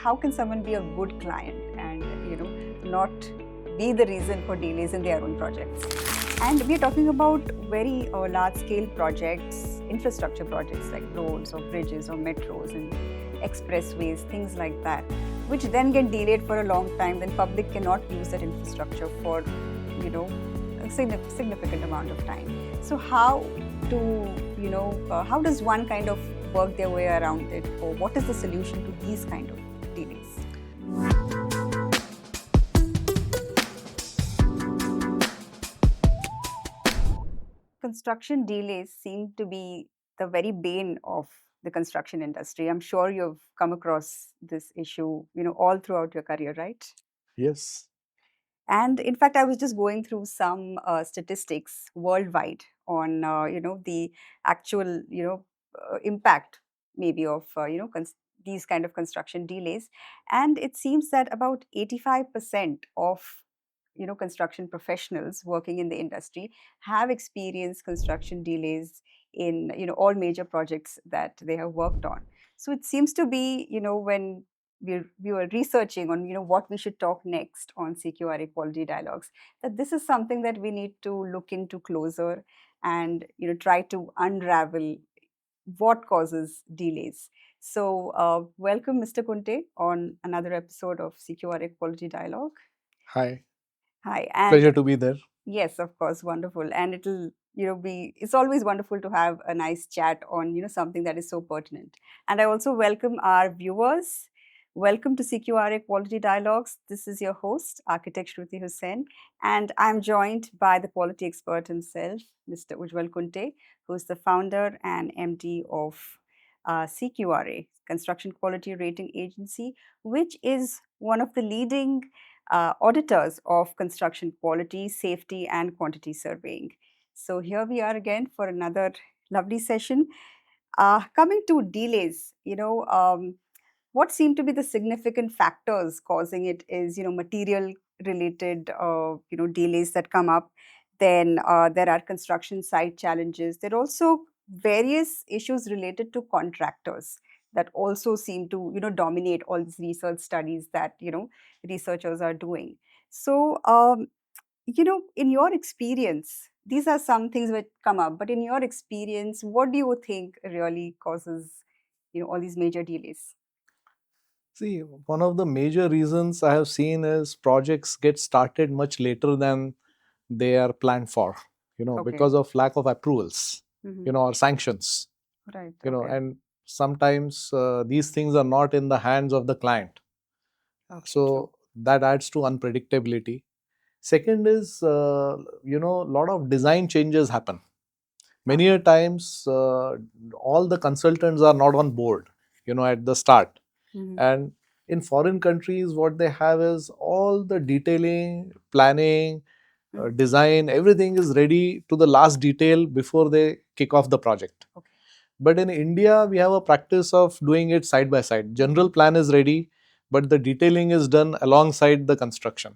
How can someone be a good client and not be the reason for delays in their own projects? And we are talking about very large-scale projects, infrastructure projects like roads or bridges or metros and expressways, things like that, which then get delayed for a long time. Then public cannot use that infrastructure for a significant amount of time. So how how does one kind of work their way around it, or what is the solution to these kind of delays? Construction delays seem to be the very bane of the construction industry. I'm sure you've come across this issue, all throughout your career, right? Yes. And in fact, I was just going through some statistics worldwide on, the actual, impact maybe of, these kind of construction delays. And it seems that about 85% of, construction professionals working in the industry have experienced construction delays in, all major projects that they have worked on. So it seems to be, when we were researching on what we should talk next on CQRA Quality Dialogues, that this is something that we need to look into closer and try to unravel what causes delays. So welcome, Mr. Kunte, on another episode of CQRA Quality Dialogue. Hi. Hi. And Pleasure to be there. yes, of course, wonderful. And it'll, it's always wonderful to have a nice chat on, something that is so pertinent. And I also welcome our viewers. Welcome to CQRA Quality Dialogues. This is your host, Architect Shruti Hussain, and I'm joined by the quality expert himself, Mr. Ujwal Kunte, who is the founder and MD of CQRA, Construction Quality Rating Agency, which is one of the leading auditors of construction quality, safety, and quantity surveying. So here we are again for another lovely session. Coming to delays, what seem to be the significant factors causing it is, material related, delays that come up. Then there are construction site challenges. There are also various issues related to contractors that also seem to, dominate all these research studies that, researchers are doing. So, in your experience, these are some things that come up, but in your experience, what do you think really causes, all these major delays? See, one of the major reasons I have seen is projects get started much later than they are planned for, Okay. because of lack of approvals, Hmm. or sanctions, Right. Okay. and sometimes these things are not in the hands of the client. Okay. True. So that adds to unpredictability. Second is, a lot of design changes happen. Many Uh-huh. a times, all the consultants are not on board, at the start. Hmm. And in foreign countries, what they have is all the detailing, planning, Hmm. design, everything is ready to the last detail before they kick off the project. Okay. But in India, we have a practice of doing it side by side. General plan is ready, but the detailing is done alongside the construction.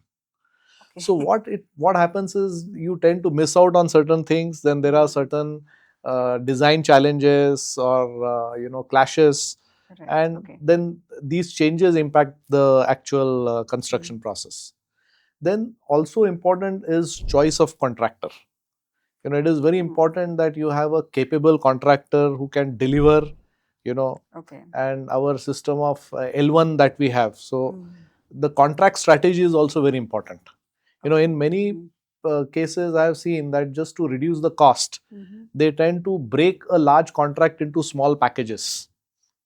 So Okay. what happens is you tend to miss out on certain things. Then there are Mhm. certain design challenges or clashes, Right. and Okay. then these changes impact the actual Mhm. construction process. Then also important is choice of contractor. It is very Mm. important that you have a capable contractor who can deliver. You know, Okay. and our system of L1 that we have. So Mm. the contract strategy is also very important. Okay. In many Mhm. cases, I have seen that just to reduce the cost, Mhm. they tend to break a large contract into small packages,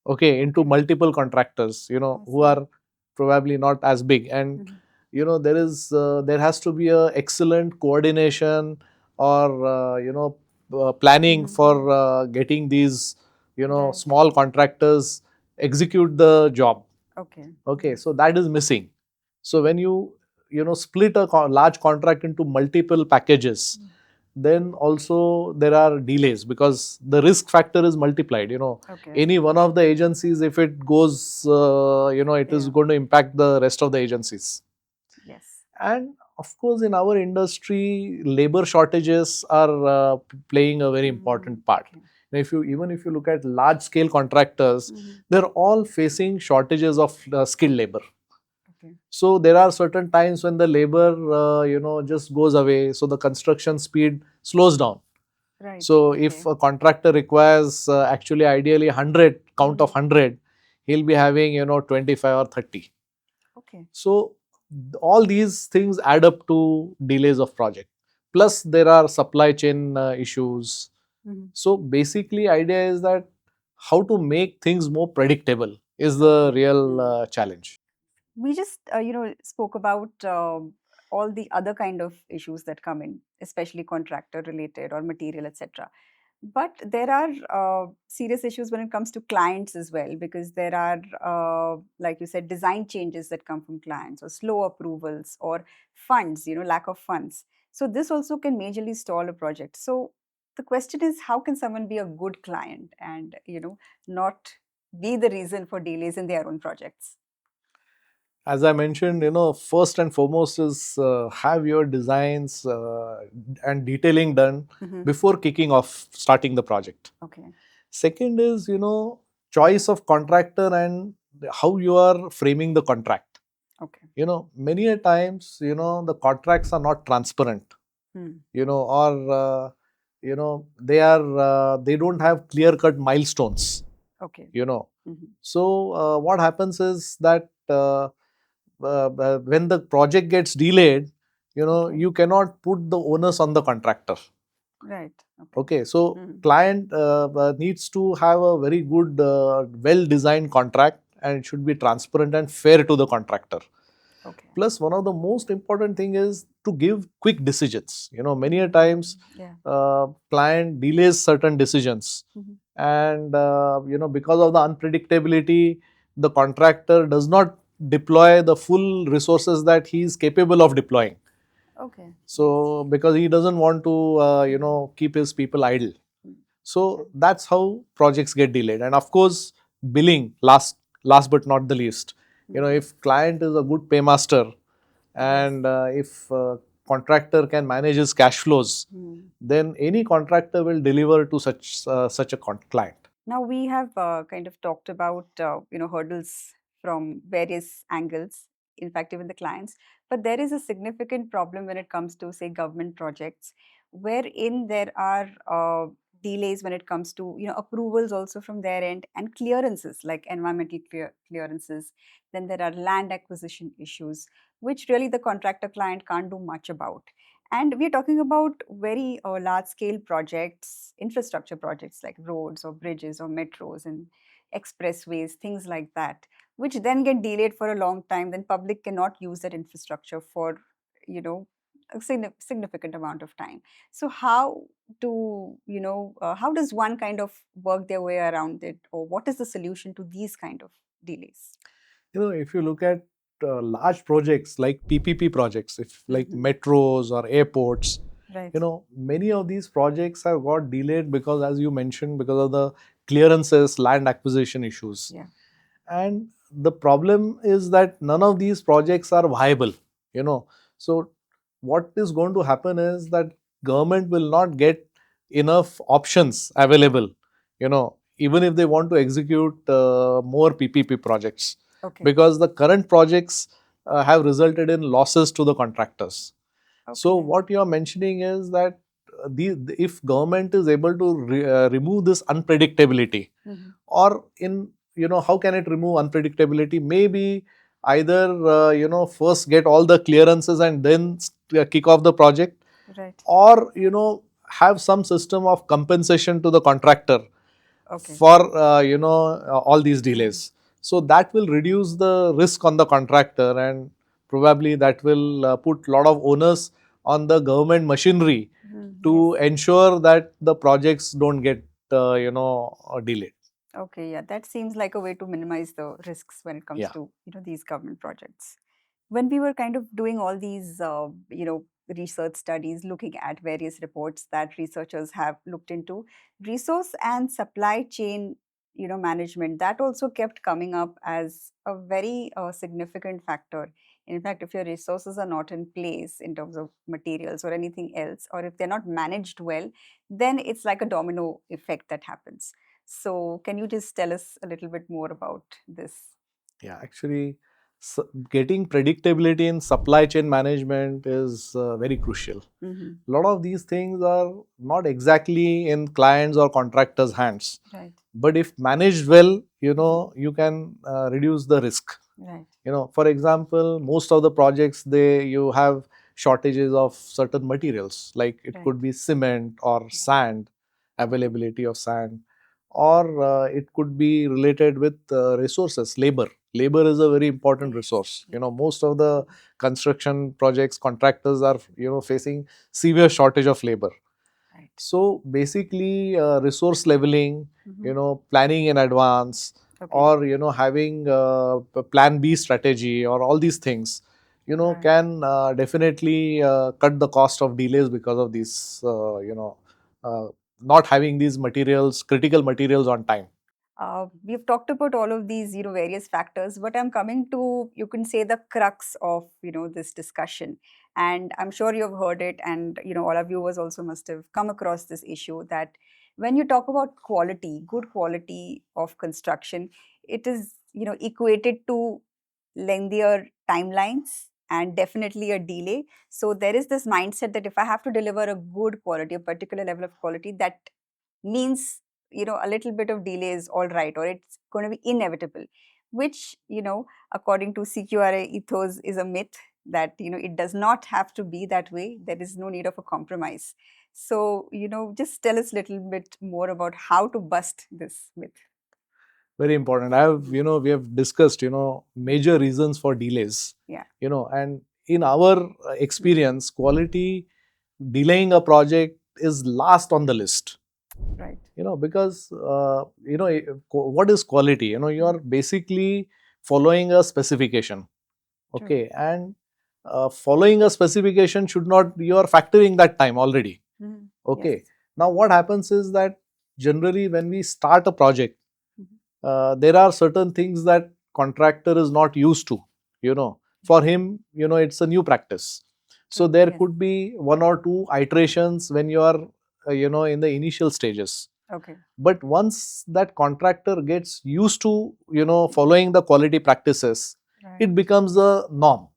okay, into Okay. multiple contractors, I who see. are probably not as big. And Mhm. there has to be a excellent coordination or planning Mhm. Mhm. for getting these Right. small contractors execute the job. Okay. Okay, Mhm. so that is missing. So when you split a large contract into multiple packages, Mm. then also there are delays because the risk factor is multiplied. Okay. Any one of the agencies, if it goes, it is Yeah. going to impact the rest of the agencies. Yes. And of course, in our industry, labor shortages are playing a very Mm. important part. Okay. If you look at large scale contractors, they're all facing shortages of skilled labor. Okay. So there are certain times when the labor just goes away, so the construction speed slows down. Right. So Okay. if a contractor requires actually ideally 100 count of 100, he'll be having 25 or 30. Okay. So all these things add up to delays of project. Plus there are supply chain issues. So basically idea is that how to make things more predictable is the real challenge. We just spoke about all the other kind of issues that come in, especially contractor related or material, etc. But there are serious issues when it comes to clients as well, because there are, like you said, design changes that come from clients, or slow approvals, or funds, lack of funds. So this also can majorly stall a project. So the question is, how can someone be a good client and not be the reason for delays in their own projects? As I mentioned, first and foremost is have your designs and detailing done before kicking off starting the project. Okay. Second is, choice of contractor and how you are framing the contract. Okay. Many a times, the contracts are not transparent, or, they don't have clear cut milestones, Okay. So what happens is that when the project gets delayed, you cannot put the onus on the contractor. Right. Okay, so client needs to have a very good, well-designed contract, and it should be transparent and fair to the contractor. Okay. Plus, one of the most important thing is to give quick decisions. Many a times, client delays certain decisions, and because of the unpredictability, the contractor does not deploy the full resources that he is capable of deploying. Okay. So because he doesn't want to keep his people idle. So that's how projects get delayed. And of course, billing, last but not the least. If client is a good paymaster, and if contractor can manage his cash flows, then any contractor will deliver to such a client. Now we have kind of talked about hurdles from various angles, in fact even the clients, but there is a significant problem when it comes to, say, government projects, wherein there are delays when it comes to approvals also from their end, and clearances like environmental clearances. Then there are land acquisition issues, which really the contractor client can't do much about. And we're talking about very large scale projects, infrastructure projects like roads or bridges or metros and expressways, things like that, which then get delayed for a long time. Then public cannot use that infrastructure for, a significant amount of time. So how does one kind of work their way around it, or what is the solution to these kind of delays? If you look at large projects like PPP projects, if like metros or airports, Right. many of these projects have got delayed because, as you mentioned, because of the clearances, land acquisition issues. Yeah. And the problem is that none of these projects are viable. So what is going to happen is that government will not get enough options available. Even if they want to execute more PPP projects, Okay. because the current projects have resulted in losses to the contractors. So what you are mentioning is that if government is able to remove this unpredictability, or in how can it remove unpredictability? Maybe either first get all the clearances and then kick off the project, Right. or have some system of compensation to the contractor for all these delays. So that will reduce the risk on the contractor, and probably that will put a lot of onus on the government machinery to ensure that the projects don't get delayed. Okay, yeah, that seems like a way to minimize the risks when it comes Yeah. to these government projects. When we were kind of doing all these research studies, looking at various reports that researchers have looked into, resource and supply chain management, that also kept coming up as a very significant factor. In fact, if your resources are not in place in terms of materials or anything else, or if they're not managed well, then it's like a domino effect that happens. So can you just tell us a little bit more about this? Yeah, actually, getting predictability in supply chain management is very crucial. Mm-hmm. A lot of these things are not exactly in clients or contractors' hands. Right. But if managed well, you can reduce the risk. Right. For example, most of the projects, you have shortages of certain materials, like it Right. could be cement or sand, availability of sand, or it could be related with resources, labor. Labor is a very important resource. Most of the construction projects, contractors are facing severe shortage of labor. Right. So basically, resource leveling, planning in advance, Okay. or having a plan B strategy, or all these things, Right. can definitely cut the cost of delays because of these, not having these materials, critical materials on time. We've talked about all of these, various factors, but I'm coming to, you can say, the crux of, this discussion. And I'm sure you've heard it, and, all our viewers also must have come across this issue that when you talk about quality, good quality of construction, it is, equated to lengthier timelines and definitely a delay. So there is this mindset that if I have to deliver a good quality, a particular level of quality, that means a little bit of delay is all right, or it's going to be inevitable, which according to CQRA ethos is a myth, that it does not have to be that way. There is no need of a compromise. So just tell us a little bit more about how to bust this myth. Very important. We have discussed, major reasons for delays. Yeah. And in our experience, quality, delaying a project is last on the list. Right. Because, what is quality? You are basically following a specification. Okay. True. And following a specification should not, you are factoring that time already. Mm-hmm. Okay. Yes. Now, what happens is that generally when we start a project, Mm-hmm. there are certain things that contractor is not used to. For him, it's a new practice. So True. there Yes. could be one or two iterations when you are in the initial stages. Okay. But once that contractor gets used to following the quality practices, Right. it becomes a norm,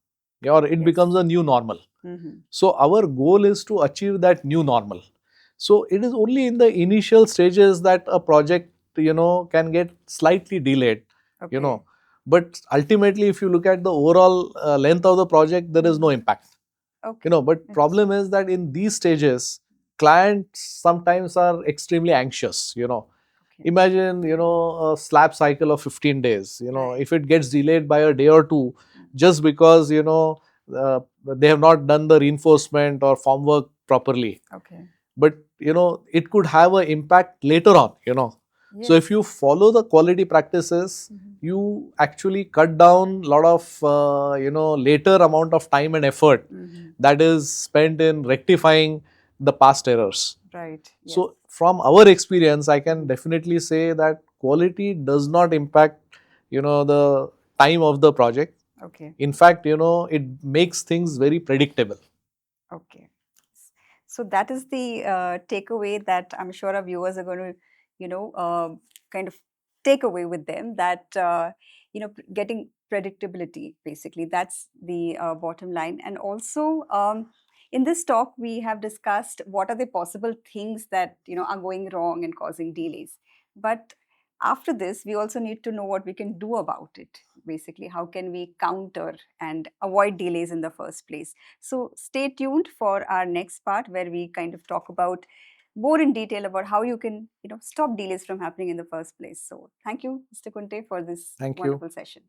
or it Yes. becomes a new normal. Mm-hmm. So our goal is to achieve that new normal. So it is only in the initial stages that a project can get slightly delayed. Okay. But ultimately, if you look at the overall length of the project, there is no impact. Okay. But problem is that in these stages, clients sometimes are extremely anxious. Okay. Imagine a slab cycle of 15 days. Right. If it gets delayed by a day or two, just because they have not done the reinforcement or form work properly. Okay. But it could have an impact later on. So if Yes. you follow the quality practices, you actually cut down a lot of later amount of time and effort that is spent in rectifying the past errors. Right. Yes. So from our experience, I can definitely say that quality does not impact the time of the project. Okay. In fact, it makes things very predictable. Okay. So that is the takeaway that I'm sure our viewers are going to, kind of take away with them, that, getting predictability, basically, that's the bottom line. And also, in this talk, we have discussed what are the possible things that, are going wrong and causing delays. But after this, we also need to know what we can do about it. Basically, how can we counter and avoid delays in the first place? So stay tuned for our next part, where we kind of talk about more in detail about how you can, stop delays from happening in the first place. So thank you, Mr. Kunte, for this Thank you. wonderful session.